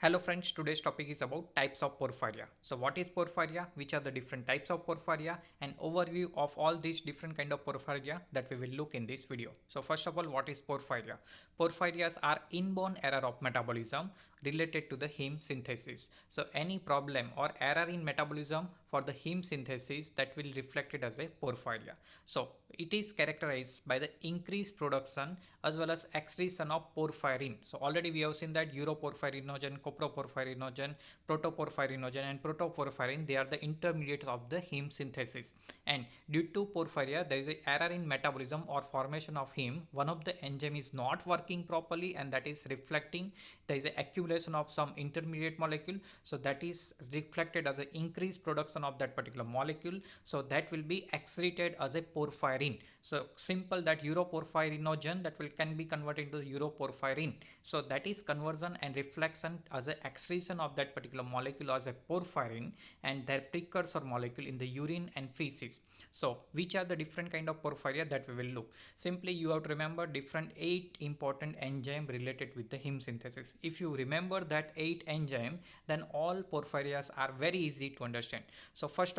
Hello friends, today's topic is about types of porphyria. So what is porphyria, which are the different types of porphyria, and overview of all these different kind of porphyria that we will look in this video. So first of all, what is porphyria? Porphyrias are inborn error of metabolism related to the heme synthesis. So any problem or error in metabolism for the heme synthesis that will reflected as a porphyria. So it is characterized by the increased production as well as excretion of porphyrin. So already we have seen that uroporphyrinogen, coproporphyrinogen, protoporphyrinogen and protoporphyrin, they are the intermediates of the heme synthesis. And due to porphyria, there is an error in metabolism or formation of heme. One of the enzyme is not working properly, and that is reflecting. There is an accumulation of some intermediate molecule, so that is reflected as an increased production of that particular molecule. So that will be excreted as a porphyrin. So simple, that uroporphyrinogen that will can be converted into uroporphyrin. So that is conversion and reflection as a excretion of that particular molecule as a porphyrin and their precursor molecule in the urine and feces. So which are the different kind of porphyria that we will look? Simply you have to remember different 8 important enzyme related with the heme synthesis. If you remember that 8 enzyme, then all porphyrias are very easy to understand. So first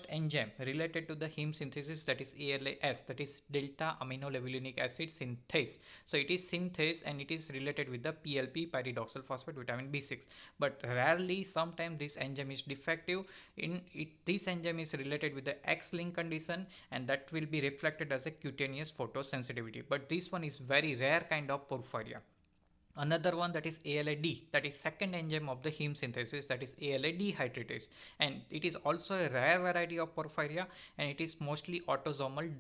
enzyme related to the heme synthesis, that is ALAS, that is delta aminolevulinic acid synthase. So it is synthase and it is related with the PLP, pyridoxal phosphate vitamin B6. But rarely sometimes this enzyme is defective. This enzyme is related with the X-linked condition, and that will be reflected as a cutaneous photosensitivity. But this one is very rare kind of porphyria. Another one, that is ALA-D, that is second enzyme of the heme synthesis, that is ALA dehydratase, and it is also a rare variety of porphyria, and it is mostly autosomal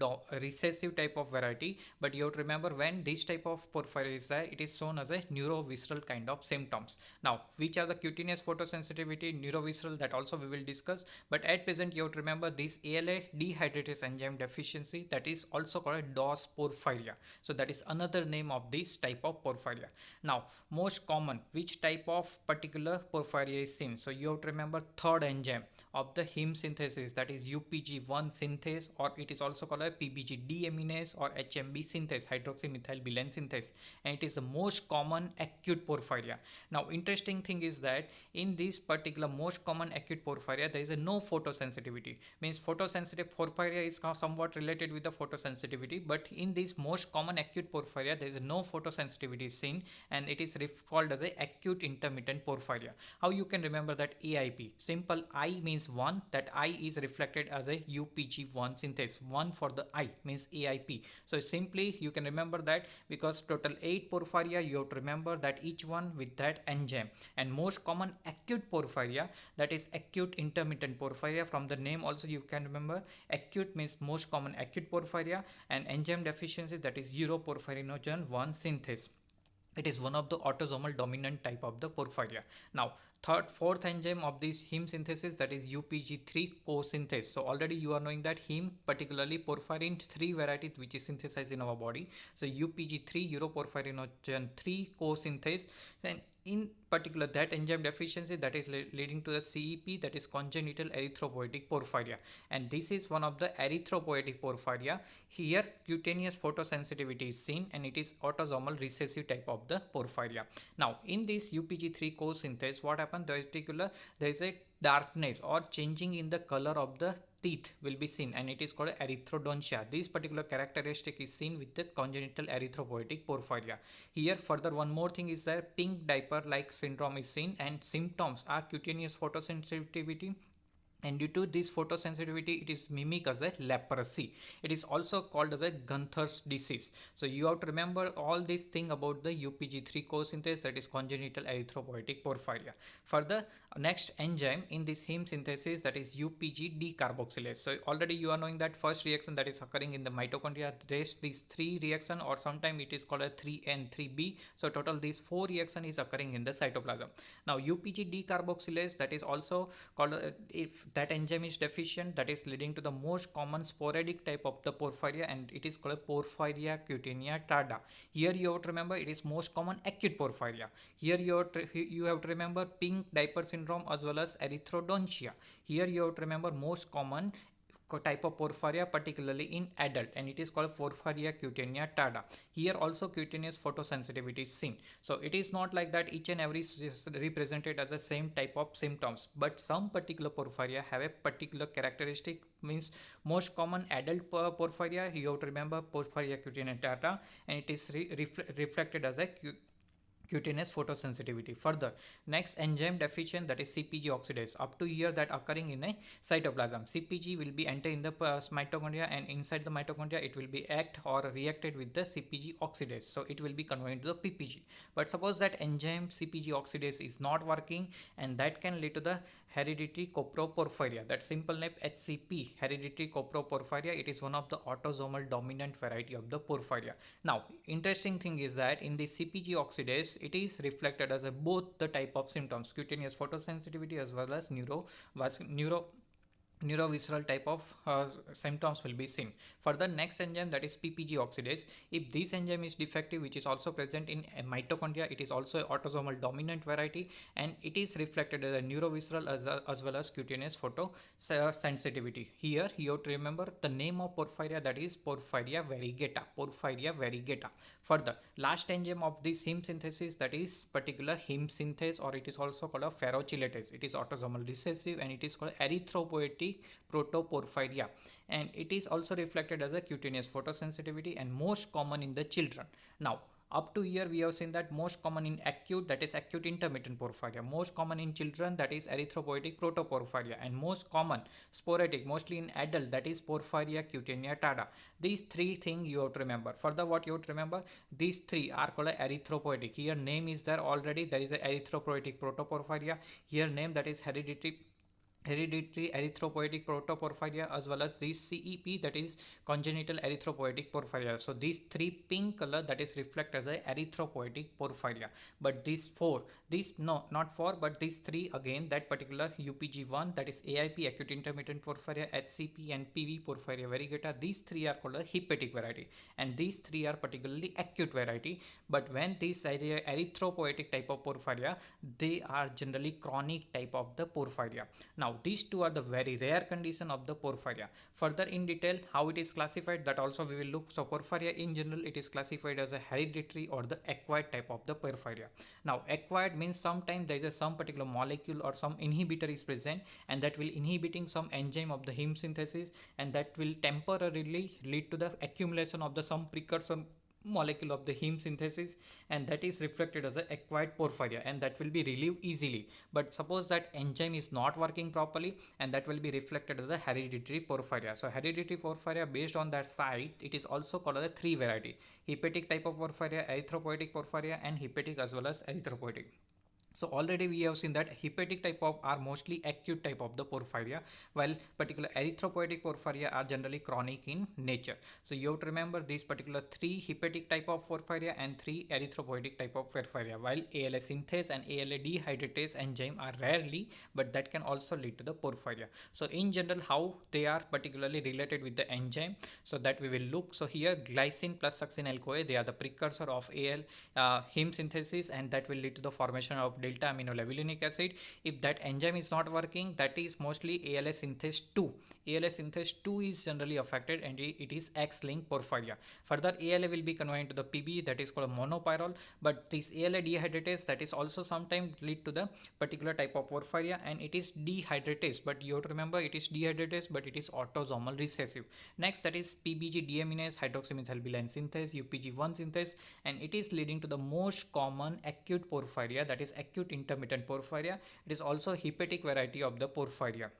recessive type of variety. But you have to remember, when this type of porphyria is there, it is shown as a neurovisceral kind of symptoms. Now which are the cutaneous photosensitivity, neurovisceral, that also we will discuss. But at present you have to remember this ALA dehydratase enzyme deficiency, that is also called DOS porphyria. So that is another name of this type of porphyria. Now most common, which type of particular porphyria is seen? So you have to remember third enzyme of the heme synthesis, that is UPG1 synthase, or it is also called a PBG deaminase or HMB synthase, hydroxymethylbilane synthase, and it is the most common acute porphyria. Now interesting thing is that in this particular most common acute porphyria, there is a no photosensitivity. Means photosensitive porphyria is somewhat related with the photosensitivity, but in this most common acute porphyria, there is no photosensitivity seen, and it is called as a acute intermittent porphyria. How you can remember that? AIP, simple, I means 1, that I is reflected as a UPG1 synthase, 1 for the I means AIP. So simply you can remember that, because total 8 porphyria, you have to remember that each one with that enzyme. And most common acute porphyria, that is acute intermittent porphyria. From the name also you can remember, acute means most common acute porphyria, and enzyme deficiency, that is uroporphyrinogen 1 synthase. It is one of the autosomal dominant type of the porphyria. Now fourth enzyme of this heme synthesis, that is UPG3 co-synthase. So already you are knowing that heme, particularly porphyrin 3 varieties which is synthesized in our body. So UPG3 uroporphyrinogen 3 co-synthase, and in particular that enzyme deficiency, that is leading to the CEP, that is congenital erythropoietic porphyria, and this is one of the erythropoietic porphyria. Here cutaneous photosensitivity is seen, and it is autosomal recessive type of the porphyria. Now in this UPG3 co-synthase, what happens? There is a darkness or changing in the color of the teeth will be seen, and it is called erythrodontia. This particular characteristic is seen with the congenital erythropoietic porphyria. Here further one more thing is there, pink diaper like syndrome is seen, and symptoms are cutaneous photosensitivity, and due to this photosensitivity, it is mimic as a leprosy. It is also called as a Gunther's disease. So you have to remember all this thing about the UPG3 co-synthase, that is congenital erythropoietic porphyria. Further, next enzyme in this heme synthesis, that is UPG decarboxylase. So already you are knowing that first reaction that is occurring in the mitochondria, rest these 3 reaction, or sometimes it is called a 3N 3B. So total these 4 reaction is occurring in the cytoplasm. Now UPG decarboxylase, that is also called if that enzyme is deficient, that is leading to the most common sporadic type of the porphyria, and it is called porphyria cutanea tarda. Here you have to remember, it is most common acute porphyria. Here you have to remember pink diaper syndrome as well as erythrodontia. Here you have to remember most common type of porphyria, particularly in adult, and it is called porphyria cutanea tarda. Here also cutaneous photosensitivity is seen. So it is not like that each and every is represented as the same type of symptoms, but some particular porphyria have a particular characteristic. Means most common adult porphyria, you have to remember porphyria cutanea tarda, and it is reflected as a cutaneous photosensitivity. Further, next enzyme deficient, that is CpG oxidase. Up to here that occurring in a cytoplasm, CpG will be enter in the mitochondria, and inside the mitochondria it will be act or reacted with the CpG oxidase, so it will be converted to the PPG. But suppose that enzyme CpG oxidase is not working, and that can lead to the hereditary coproporphyria. That simple name HCP, hereditary coproporphyria. It is one of the autosomal dominant variety of the porphyria. Now interesting thing is that in the CpG oxidase it is reflected as a both the type of symptoms, cutaneous photosensitivity as well as neurovisceral type of symptoms will be seen. For the next enzyme, that is PPG oxidase, if this enzyme is defective, which is also present in mitochondria, it is also autosomal dominant variety, and it is reflected as a neurovisceral as well as cutaneous photosensitivity. Here you have to remember the name of porphyria, that is Porphyria variegata. Porphyria variegata. Further, last enzyme of this heme synthesis, that is particular heme synthase, or it is also called a ferrochelatase. It is autosomal recessive, and it is called erythropoietic protoporphyria, and it is also reflected as a cutaneous photosensitivity and most common in the children. Now up to here we have seen that most common in acute, that is acute intermittent porphyria, most common in children, that is erythropoietic protoporphyria, and most common sporadic mostly in adult, that is porphyria cutanea tarda. These three things you have to remember. Further, what you have to remember, these three are called erythropoietic. Here name is there already, there is a erythropoietic protoporphyria. Here name, that is hereditary erythropoietic protoporphyria, as well as this CEP, that is congenital erythropoietic porphyria. So these three pink color, that is reflect as a erythropoietic porphyria. But these four, these no not four, but these three again, that particular UPG1, that is AIP acute intermittent porphyria, HCP and PV porphyria variegata, these three are called a hepatic variety, and these three are particularly acute variety. But when these erythropoietic type of porphyria, they are generally chronic type of the porphyria. Now these two are the very rare condition of the porphyria. Further in detail how it is classified, that also we will look. So porphyria in general, it is classified as a hereditary or the acquired type of the porphyria. Now acquired means sometimes there is a some particular molecule or some inhibitor is present, and that will inhibiting some enzyme of the heme synthesis, and that will temporarily lead to the accumulation of the some precursor molecule of the heme synthesis, and that is reflected as a acquired porphyria, and that will be relieved easily. But suppose that enzyme is not working properly, and that will be reflected as a hereditary porphyria. So hereditary porphyria, based on that site, it is also called as a three variety: hepatic type of porphyria, erythropoietic porphyria, and hepatic as well as erythropoietic. So already we have seen that hepatic type of are mostly acute type of the porphyria, while particular erythropoietic porphyria are generally chronic in nature. So you have to remember these particular three hepatic type of porphyria and three erythropoietic type of porphyria, while ALA synthase and ALA dehydratase enzyme are rarely, but that can also lead to the porphyria. So in general how they are particularly related with the enzyme, so that we will look. So here glycine plus succinyl-CoA, they are the precursor of heme synthesis, and that will lead to the formation of delta aminolevulinic acid. If that enzyme is not working, that is mostly ALA synthase 2. ALA synthase 2 is generally affected, and it is X-linked porphyria. Further, ALA will be converted to the PB, that is called monopyrrole, but this ALA dehydratase, that is also sometimes lead to the particular type of porphyria, and it is dehydratase, but you have to remember it is dehydratase, but it is autosomal recessive. Next, that is PBG deaminase hydroxymethylbilin synthase, UPG1 synthase, and it is leading to the most common acute porphyria, that is acute intermittent porphyria. It is also hepatic variety of the porphyria.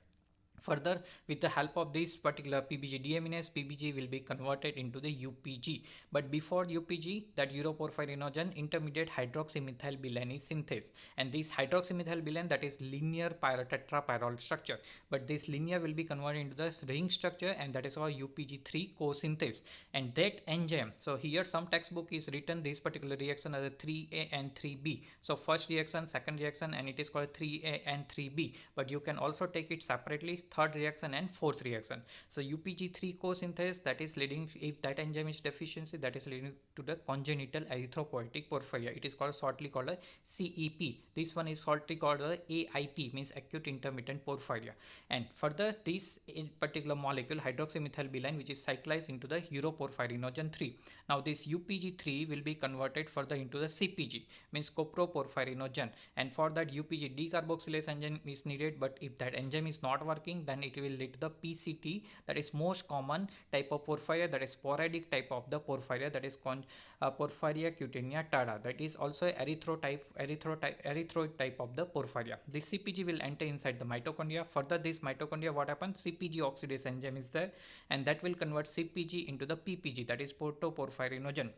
Further, with the help of this particular PBG deaminase, PBG will be converted into the UPG. But before UPG, that uroporphyrinogen intermediate hydroxymethylbilin is synthase. And this hydroxymethylbilin, that is linear tetrapyrrole structure. But this linear will be converted into the ring structure, and that is called UPG3 co-synthase. And that enzyme, so here some textbook is written this particular reaction as a 3A and 3B. So first reaction, second reaction, and it is called 3A and 3B. But you can also take it separately. third reaction and fourth reaction. So UPG3 co-synthase, that is leading, if that enzyme is deficiency, that is leading to the congenital erythropoietic porphyria. It is called shortly called a CEP. This one is shortly called the AIP, means acute intermittent porphyria. And further, this particular molecule hydroxymethylbiline, which is cyclized into the uroporphyrinogen 3. Now this UPG3 will be converted further into the CPG, means coproporphyrinogen, and for that UPG decarboxylase enzyme is needed, but if that enzyme is not working, then it will lead to the PCT, that is most common type of porphyria, that is sporadic type of the porphyria, that is porphyria cutanea tarda, that is also erythroid type of the porphyria. This CPG will enter inside the mitochondria. Further, this mitochondria, what happens, CPG oxidase enzyme is there, and that will convert CPG into the PPG, that is protoporphyrinogen.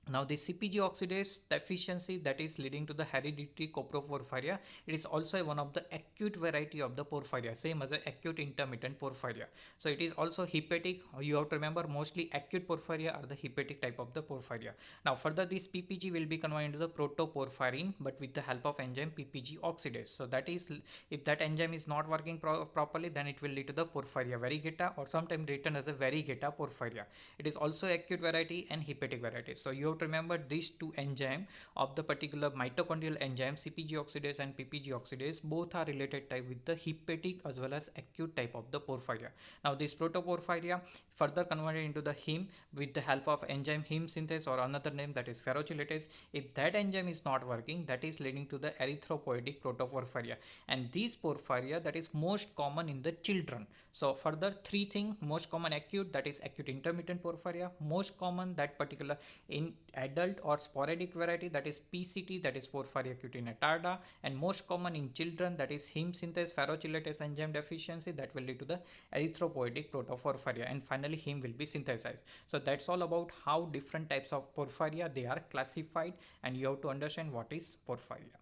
Now the CPG oxidase deficiency, that is leading to the hereditary coproporphyria. It is also one of the acute variety of the porphyria, same as the acute intermittent porphyria. So it is also hepatic. You have to remember, mostly acute porphyria are the hepatic type of the porphyria. Now further, this PPG will be converted into the protoporphyrin, but with the help of enzyme PPG oxidase. So that is, if that enzyme is not working properly, then it will lead to the porphyria variegata, or sometimes written as a variegata porphyria. It is also acute variety and hepatic variety. So you have to remember these two enzymes of the particular mitochondrial enzyme, CPG oxidase and PPG oxidase, both are related type with the hepatic as well as acute type of the porphyria. Now this protoporphyria further converted into the heme with the help of enzyme heme synthase, or another name, that is ferrochelatase. If that enzyme is not working, that is leading to the erythropoietic protoporphyria, and these porphyria, that is most common in the children. So further, three things: most common acute, that is acute intermittent porphyria; most common that particular in adult or sporadic variety, that is PCT, that is porphyria cutanea tarda; and most common in children, that is heme synthase ferrochelatase enzyme deficiency, that will lead to the erythropoietic protoporphyria, and finally heme will be synthesized. So that's all about how different types of porphyria they are classified, and you have to understand what is porphyria.